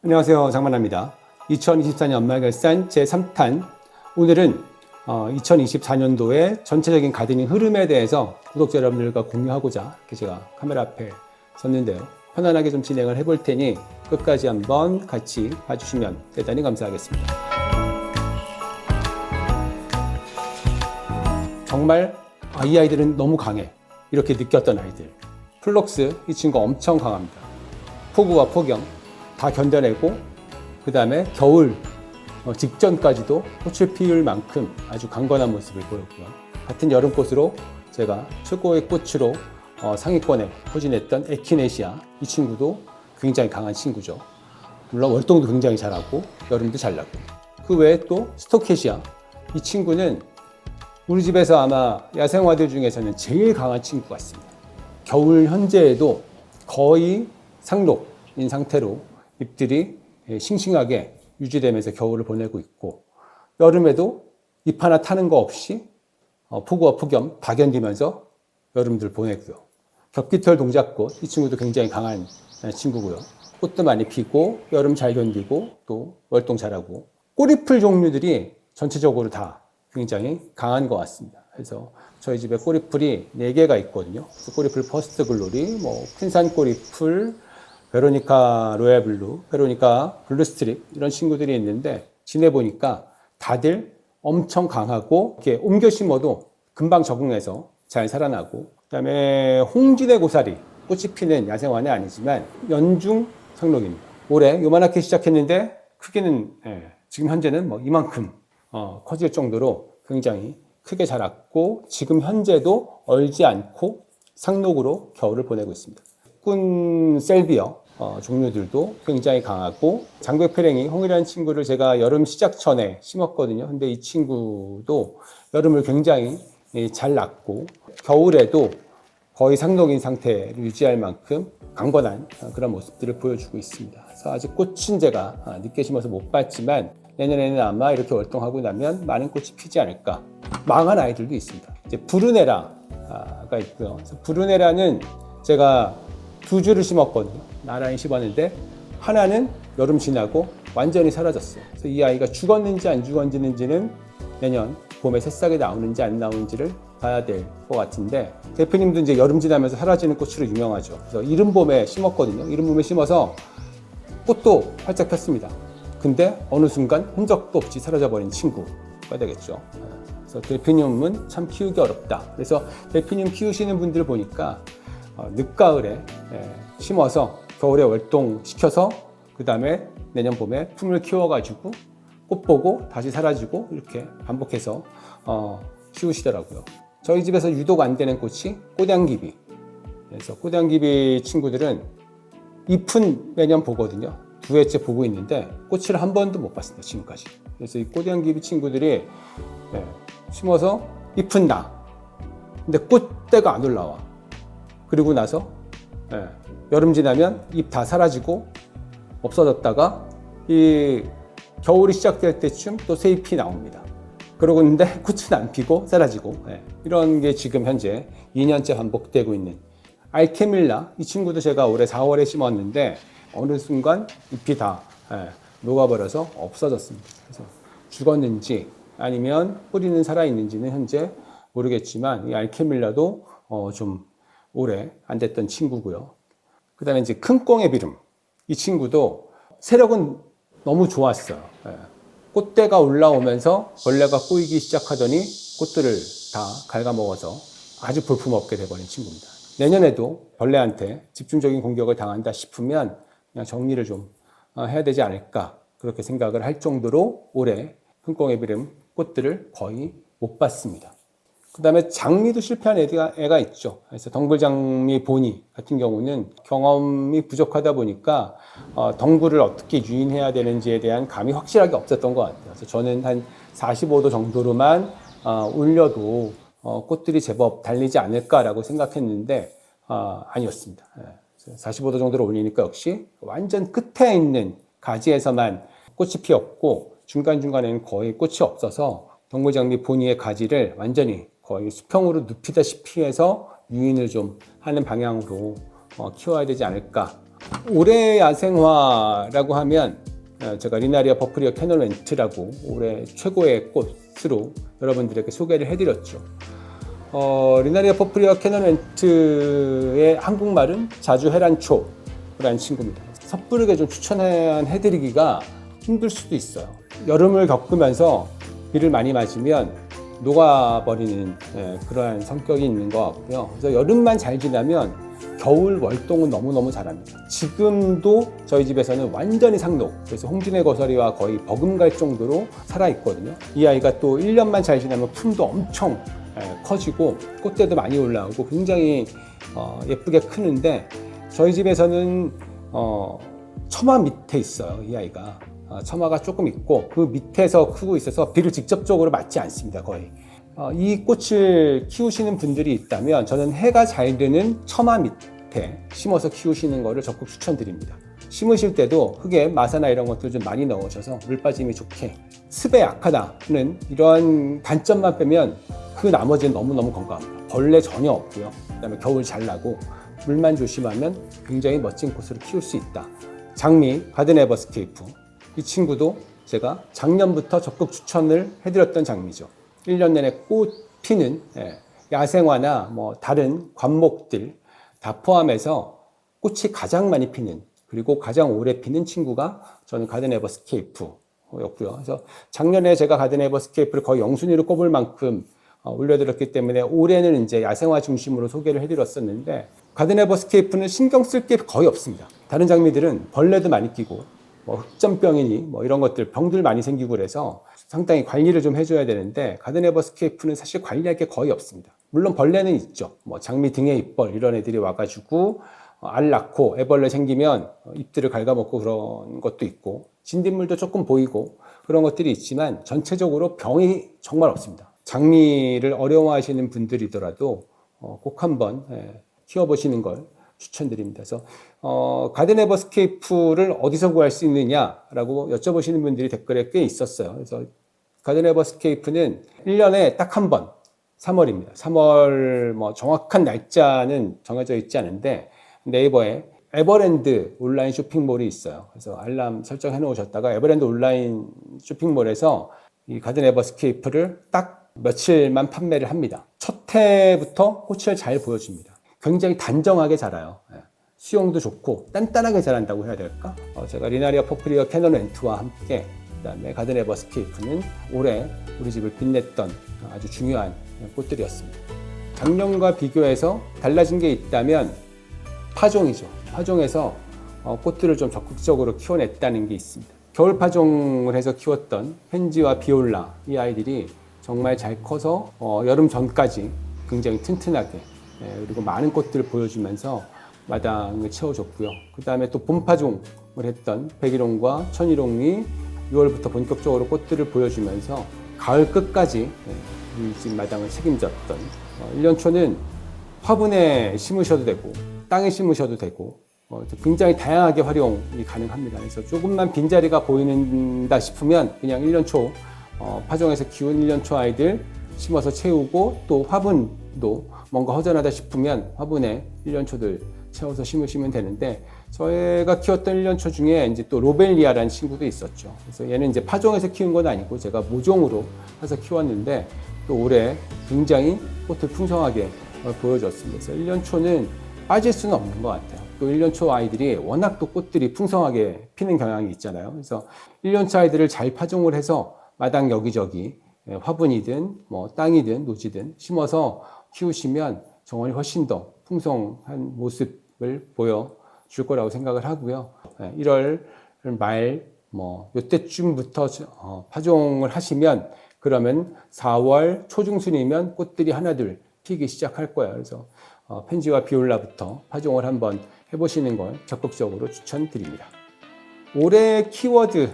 안녕하세요, 장만합니다. 2024년 연말결산 제3탄. 오늘은 2024년도의 전체적인 가드닝 흐름에 대해서 구독자 여러분들과 공유하고자 이렇게 제가 카메라 앞에 섰는데요. 편안하게 좀 진행을 해볼 테니 끝까지 한번 같이 봐주시면 대단히 감사하겠습니다. 정말 이 아이들은 너무 강해, 이렇게 느꼈던 아이들. 플럭스, 이 친구 엄청 강합니다. 폭우와 폭염 다 견뎌내고, 그 다음에 겨울 직전까지도 꽃을 피울 만큼 아주 강건한 모습을 보였고요. 같은 여름꽃으로 제가 최고의 꽃으로 상위권에 포진했던 에키네시아, 이 친구도 굉장히 강한 친구죠. 물론 월동도 굉장히 잘하고 여름도 잘 나고. 그 외에 또 스토케시아, 이 친구는 우리 집에서 아마 야생화들 중에서는 제일 강한 친구 같습니다. 겨울 현재에도 거의 상록인 상태로 잎들이 싱싱하게 유지되면서 겨울을 보내고 있고, 여름에도 잎 하나 타는 거 없이 폭우와 폭염 다 견디면서 여름들 보내고요. 겹깃털 동작꽃, 이 친구도 굉장히 강한 친구고요. 꽃도 많이 피고 여름 잘 견디고 또 월동 잘하고, 꼬리풀 종류들이 전체적으로 다 굉장히 강한 것 같습니다. 그래서 저희 집에 꼬리풀이 4개가 있거든요. 꼬리풀 퍼스트 글로리, 퀸산 꼬리풀, 베로니카 로얄 블루, 베로니카 블루 스트립, 이런 친구들이 있는데, 지내보니까 다들 엄청 강하고 이렇게 옮겨 심어도 금방 적응해서 잘 살아나고, 그 다음에 홍지대 고사리, 꽃이 피는 야생화는 아니지만 연중 상록입니다. 올해 요만하게 시작했는데 크기는 지금 현재는 이만큼 커질 정도로 굉장히 크게 자랐고, 지금 현재도 얼지 않고 상록으로 겨울을 보내고 있습니다. 꾼 셀비어 종류들도 굉장히 강하고, 장백페랭이 홍이라는 친구를 제가 여름 시작 전에 심었거든요. 근데 이 친구도 여름을 굉장히 잘 났고, 겨울에도 거의 상록인 상태를 유지할 만큼 강건한 그런 모습들을 보여주고 있습니다. 그래서 아직 꽃은 제가 늦게 심어서 못 봤지만, 내년에는 아마 이렇게 월동하고 나면 많은 꽃이 피지 않을까. 망한 아이들도 있습니다. 이제 브루네라가 있고요. 브루네라는 제가 2주를 심었거든요. 나란히 심었는데 하나는 여름 지나고 완전히 사라졌어요. 그래서 이 아이가 죽었는지 안 죽었는지는 내년 봄에 새싹이 나오는지 안 나오는지를 봐야 될 것 같은데, 대표님도 이제 여름 지나면서 사라지는 꽃으로 유명하죠. 그래서 이른봄에 심었거든요. 이른봄에 심어서 꽃도 활짝 폈습니다. 근데 어느 순간 흔적도 없이 사라져버린 친구가 되겠죠. 그래서 델피늄은 참 키우기 어렵다. 그래서 델피늄 키우시는 분들 보니까 늦가을에 심어서 겨울에 월동시켜서 그 다음에 내년 봄에 품을 키워가지고 꽃 보고 다시 사라지고 이렇게 반복해서 키우시더라고요. 저희 집에서 유독 안 되는 꽃이 꽃향기비. 그래서 꽃향기비 친구들은 잎은 매년 보거든요. 2회째 보고 있는데 꽃을 한 번도 못 봤습니다, 지금까지. 그래서 이 꽃향기비 친구들이 심어서 잎은 나. 근데 꽃대가 안 올라와. 그리고 나서 여름 지나면 잎 다 사라지고 없어졌다가 이 겨울이 시작될 때쯤 또 새 잎이 나옵니다. 그러고 있는데 꽃은 안 피고 사라지고, 이런 게 지금 현재 2년째 반복되고 있는 알케밀라, 이 친구도 제가 올해 4월에 심었는데 어느 순간 잎이 다 녹아버려서 없어졌습니다. 그래서 죽었는지 아니면 뿌리는 살아있는지는 현재 모르겠지만, 이 알케밀라도 좀 오래 안 됐던 친구고요. 그 다음에 이제 큰 꽁의 비름, 이 친구도 세력은 너무 좋았어요. 꽃대가 올라오면서 벌레가 꼬이기 시작하더니 꽃들을 다 갉아먹어서 아주 볼품없게 돼버린 친구입니다. 내년에도 벌레한테 집중적인 공격을 당한다 싶으면 그냥 정리를 좀 해야 되지 않을까, 그렇게 생각을 할 정도로 올해 큰 꽁의 비름 꽃들을 거의 못 봤습니다. 그 다음에 장미도 실패한 애가 있죠. 그래서 덩굴장미 보니 같은 경우는 경험이 부족하다 보니까 덩굴을 어떻게 유인해야 되는지에 대한 감이 확실하게 없었던 것 같아요. 그래서 저는 한 45도 정도로만 올려도 꽃들이 제법 달리지 않을까라고 생각했는데 아니었습니다. 45도 정도로 올리니까 역시 완전 끝에 있는 가지에서만 꽃이 피었고, 중간중간에는 거의 꽃이 없어서 덩굴장미 보니의 가지를 완전히 거의 수평으로 눕히다시피 해서 유인을 좀 하는 방향으로 키워야 되지 않을까 올해 야생화라고 하면 제가 리나리아 버프리어 캐널렌트라고 올해 최고의 꽃으로 여러분들에게 소개를 해드렸죠. 리나리아 버프리어 캐널렌트의 한국말은 자주해란초라는 친구입니다. 섣부르게 좀 추천해드리기가 힘들 수도 있어요. 여름을 겪으면서 비를 많이 맞으면 녹아버리는 그러한 성격이 있는 것 같고요. 그래서 여름만 잘 지나면 겨울 월동은 너무너무 잘합니다. 지금도 저희 집에서는 완전히 상록, 그래서 홍진의 거서리와 거의 버금갈 정도로 살아있거든요. 이 아이가 또 1년만 잘 지나면 품도 엄청 커지고 꽃대도 많이 올라오고 굉장히 예쁘게 크는데, 저희 집에서는 처마 밑에 있어요. 이 아이가 처마가 조금 있고 그 밑에서 크고 있어서 비를 직접적으로 맞지 않습니다. 거의. 이 꽃을 키우시는 분들이 있다면 저는 해가 잘 드는 처마 밑에 심어서 키우시는 것을 적극 추천드립니다. 심으실 때도 흙에 마사나 이런 것들 좀 많이 넣으셔서 물 빠짐이 좋게, 습에 약하다는 이런 단점만 빼면 그 나머지는 너무너무 건강합니다. 벌레 전혀 없고요. 그다음에 겨울 잘 나고 물만 조심하면 굉장히 멋진 꽃으로 키울 수 있다. 장미 가든 에버스케이프, 이 친구도 제가 작년부터 적극 추천을 해드렸던 장미죠. 1년 내내 꽃 피는 야생화나 뭐 다른 관목들 다 포함해서 꽃이 가장 많이 피는, 그리고 가장 오래 피는 친구가 저는 가든 에버스케이프였고요. 그래서 작년에 제가 가든 에버스케이프를 거의 영순위로 꼽을 만큼 올려드렸기 때문에 올해는 이제 야생화 중심으로 소개를 해드렸었는데, 가든 에버스케이프는 신경 쓸 게 거의 없습니다. 다른 장미들은 벌레도 많이 끼고 흑점병이니 이런 것들, 병들 많이 생기고 그래서 상당히 관리를 좀 해줘야 되는데, 가든 에버스케이프는 사실 관리할 게 거의 없습니다. 물론 벌레는 있죠. 장미 등에 잎벌 이런 애들이 와가지고 알 낳고 애벌레 생기면 잎들을 갉아먹고 그런 것도 있고, 진딧물도 조금 보이고 그런 것들이 있지만 전체적으로 병이 정말 없습니다. 장미를 어려워하시는 분들이더라도 꼭 한번 키워보시는 걸 추천드립니다. 그래서 가든 에버스케이프를 어디서 구할 수 있느냐라고 여쭤보시는 분들이 댓글에 꽤 있었어요. 그래서 가든 에버스케이프는 1년에 딱 한 번, 3월입니다. 3월 정확한 날짜는 정해져 있지 않은데 네이버에 에버랜드 온라인 쇼핑몰이 있어요. 그래서 알람 설정해 놓으셨다가 에버랜드 온라인 쇼핑몰에서 이 가든 에버스케이프를 딱 며칠만 판매를 합니다. 첫 해부터 꽃을 잘 보여줍니다. 굉장히 단정하게 자라요. 수용도 좋고 단단하게 자란다고 해야 될까? 제가 리나리아 버프리어 캐널렌트와 함께, 그다음에 가든 에버스케이프는 올해 우리 집을 빛냈던 아주 중요한 꽃들이었습니다. 작년과 비교해서 달라진 게 있다면 파종이죠. 파종에서 꽃들을 좀 적극적으로 키워냈다는 게 있습니다. 겨울 파종을 해서 키웠던 펜지와 비올라, 이 아이들이 정말 잘 커서 여름 전까지 굉장히 튼튼하게, 그리고 많은 꽃들을 보여주면서 마당을 채워줬고요. 그 다음에 또 봄 파종을 했던 백일홍과 천일홍이 6월부터 본격적으로 꽃들을 보여주면서 가을 끝까지 우리 집 마당을 책임졌던, 1년 초는 화분에 심으셔도 되고 땅에 심으셔도 되고 굉장히 다양하게 활용이 가능합니다. 그래서 조금만 빈자리가 보인다 싶으면 그냥 1년 초 파종해서 키운 1년 초 아이들 심어서 채우고, 또 화분도 뭔가 허전하다 싶으면 화분에 1년 초들 채워서 심으시면 되는데, 저희가 키웠던 1년 초 중에 이제 또 로벨리아라는 친구도 있었죠. 그래서 얘는 이제 파종해서 키운 건 아니고 제가 모종으로 해서 키웠는데 또 올해 굉장히 꽃을 풍성하게 보여줬습니다. 그래서 1년 초는 빠질 수는 없는 것 같아요. 또 1년 초 아이들이 워낙 또 꽃들이 풍성하게 피는 경향이 있잖아요. 그래서 1년 초 아이들을 잘 파종을 해서 마당 여기저기 화분이든 땅이든 노지든 심어서 키우시면 정원이 훨씬 더 풍성한 모습을 보여줄 거라고 생각을 하고요. 1월 말 이때쯤부터 파종을 하시면, 그러면 4월 초중순이면 꽃들이 하나둘 피기 시작할 거예요. 그래서 펜지와 비올라부터 파종을 한번 해보시는 걸 적극적으로 추천드립니다. 올해 키워드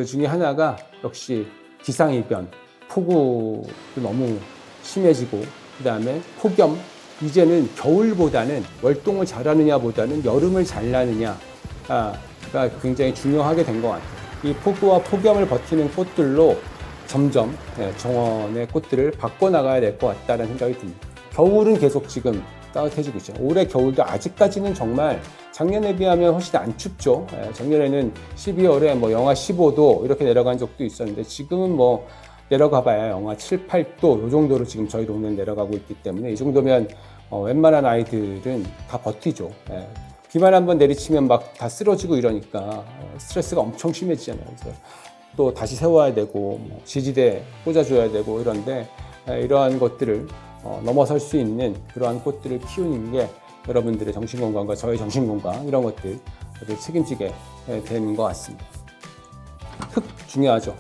중에 하나가 역시 기상이변, 폭우도 너무 심해지고, 그 다음에 폭염, 이제는 겨울보다는 월동을 잘하느냐 보다는 여름을 잘 나느냐가 굉장히 중요하게 된 것 같아요. 이 폭우와 폭염을 버티는 꽃들로 점점 정원의 꽃들을 바꿔나가야 될 것 같다는 생각이 듭니다. 겨울은 계속 지금 따뜻해지고 있죠. 올해 겨울도 아직까지는 정말 작년에 비하면 훨씬 안 춥죠. 작년에는 12월에 뭐 영하 15도 이렇게 내려간 적도 있었는데 지금은 뭐 내려가 봐야 영하 7, 8도 이 정도로 지금 저희 동네는 내려가고 있기 때문에 이 정도면 웬만한 아이들은 다 버티죠. 비만 한번 내리치면 막 다 쓰러지고 이러니까 스트레스가 엄청 심해지잖아요. 그래서 또 다시 세워야 되고 지지대 꽂아줘야 되고 이런데 이러한 것들을 넘어설 수 있는 그러한 꽃들을 키우는 게 여러분들의 정신건강과 저의 정신건강 이런 것들 책임지게 되는 것 같습니다. 흙 중요하죠.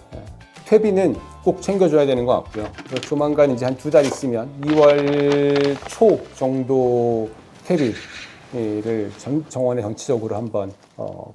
퇴비는 꼭 챙겨줘야 되는 것 같고요. 조만간 이제 한 2달 있으면 2월 초 정도 퇴비를 정원에 전체적으로 한번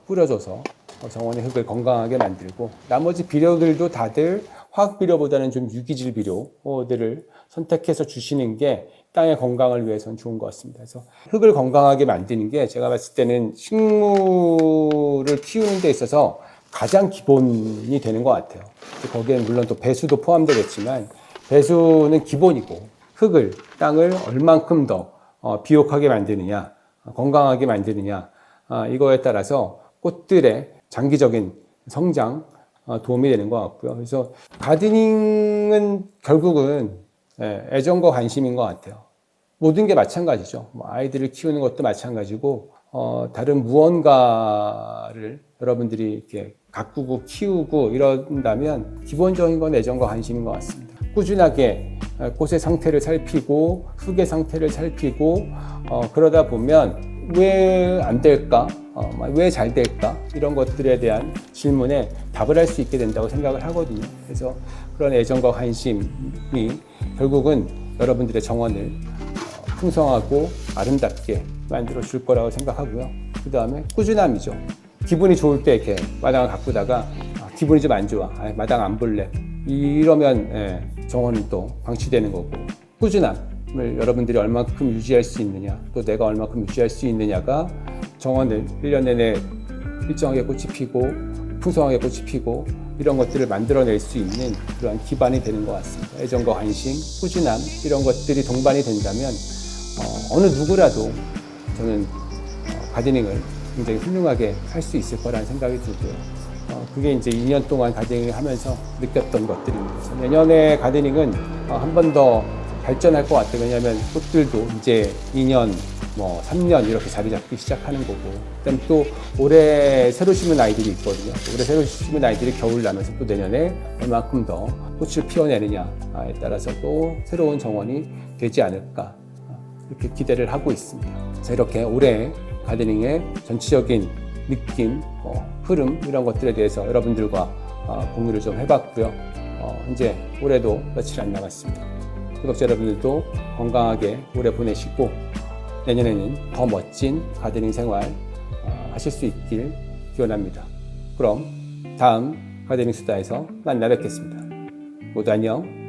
뿌려줘서 정원의 흙을 건강하게 만들고 나머지 비료들도 다들 화학 비료보다는 좀 유기질 비료들을 선택해서 주시는 게 땅의 건강을 위해서는 좋은 것 같습니다. 그래서 흙을 건강하게 만드는 게 제가 봤을 때는 식물을 키우는 데 있어서 가장 기본이 되는 것 같아요. 거기에 물론 또 배수도 포함되겠지만 배수는 기본이고 흙을, 땅을 얼만큼 더 비옥하게 만드느냐, 건강하게 만드느냐 이거에 따라서 꽃들의 장기적인 성장 도움이 되는 것 같고요. 그래서 가드닝은 결국은 애정과 관심인 것 같아요. 모든 게 마찬가지죠. 아이들을 키우는 것도 마찬가지고 다른 무언가를 여러분들이 이렇게 가꾸고 키우고 이런다면 기본적인 건 애정과 관심인 것 같습니다. 꾸준하게 꽃의 상태를 살피고 흙의 상태를 살피고 그러다 보면 왜 안 될까? 왜 잘 될까? 이런 것들에 대한 질문에 답을 할 수 있게 된다고 생각을 하거든요. 그래서 그런 애정과 관심이 결국은 여러분들의 정원을 풍성하고 아름답게 만들어 줄 거라고 생각하고요. 그 다음에 꾸준함이죠. 기분이 좋을 때 이렇게 마당을 가꾸다가 기분이 좀 안 좋아. 마당 안 볼래. 이러면 정원은 또 방치되는 거고. 꾸준함을 여러분들이 얼마큼 유지할 수 있느냐, 또 내가 얼마큼 유지할 수 있느냐가 정원을 1년 내내 일정하게 꽃이 피고 풍성하게 꽃이 피고 이런 것들을 만들어낼 수 있는 그러한 기반이 되는 것 같습니다. 애정과 관심, 꾸준함 이런 것들이 동반이 된다면 어느 누구라도 저는 가드닝을 굉장히 훌륭하게 할 수 있을 거라는 생각이 들고요. 그게 이제 2년 동안 가드닝을 하면서 느꼈던 것들입니다. 그래서 내년에 가드닝은 한 번 더 발전할 것 같아요. 왜냐하면 꽃들도 이제 2년, 3년 이렇게 자리 잡기 시작하는 거고, 그다음 또 올해 새로 심은 아이들이 있거든요. 올해 새로 심은 아이들이 겨울 나면서 또 내년에 얼마큼 더 꽃을 피워내느냐에 따라서 또 새로운 정원이 되지 않을까 이렇게 기대를 하고 있습니다. 자, 이렇게 올해 가드닝의 전체적인 느낌, 흐름 이런 것들에 대해서 여러분들과 공유를 좀 해봤고요. 이제 올해도 며칠 안 남았습니다. 구독자 여러분들도 건강하게 올해 보내시고 내년에는 더 멋진 가드닝 생활 하실 수 있길 기원합니다. 그럼 다음 가드닝 수다에서 만나 뵙겠습니다. 모두 안녕.